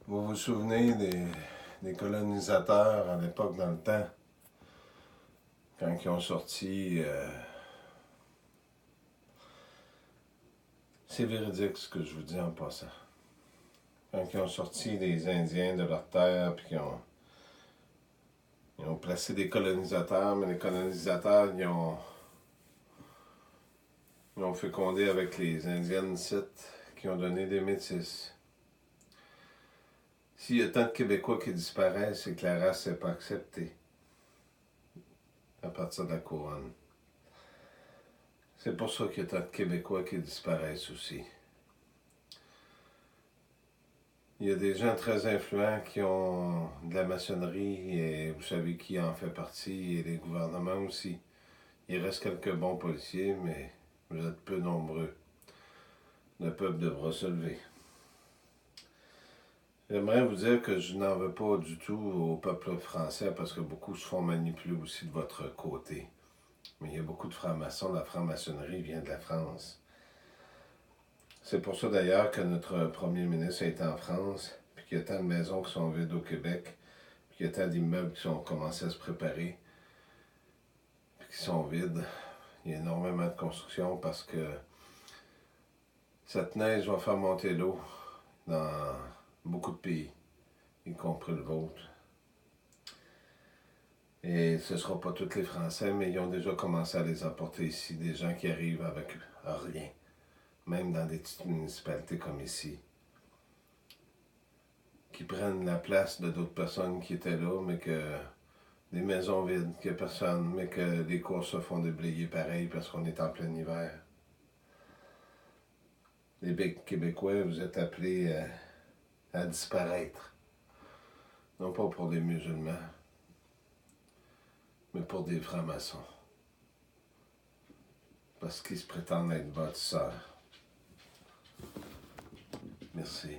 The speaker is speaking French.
Vous vous souvenez des colonisateurs à l'époque, dans le temps, quand ils ont sorti... c'est véridique ce que je vous dis en passant. Quand ils ont sorti les Indiens de leur terre, puis qu'ils ont placé des colonisateurs, mais les colonisateurs, ils ont fécondé avec les Indiennes sites, qui ont donné des métis. S'il y a tant de Québécois qui disparaissent, c'est que la race n'est pas acceptée à partir de la couronne. C'est pour ça qu'il y a tant de Québécois qui disparaissent aussi. Il y a des gens très influents qui ont de la maçonnerie et vous savez qui en fait partie et les gouvernements aussi. Il reste quelques bons policiers, mais vous êtes peu nombreux. Le peuple devra se lever. J'aimerais vous dire que je n'en veux pas du tout au peuple français parce que beaucoup se font manipuler aussi de votre côté. Mais il y a beaucoup de francs-maçons. La franc-maçonnerie vient de la France. C'est pour ça d'ailleurs que notre premier ministre a été en France, puis qu'il y a tant de maisons qui sont vides au Québec, puis qu'il y a tant d'immeubles qui ont commencé à se préparer, puis qui sont vides. Il y a énormément de construction parce que cette neige va faire monter l'eau dans beaucoup de pays, y compris le vôtre. Et ce ne sera pas tous les Français, mais ils ont déjà commencé à les apporter ici, des gens qui arrivent avec rien, même dans des petites municipalités comme ici, qui prennent la place de d'autres personnes qui étaient là, mais que des maisons vides, qu'il n'y a personne, mais que les courses se font déblayer pareil parce qu'on est en plein hiver. Les Québécois, vous êtes appelés à disparaître. Non pas pour des musulmans, mais pour des francs-maçons. Parce qu'ils se prétendent être bâtisseurs. Merci.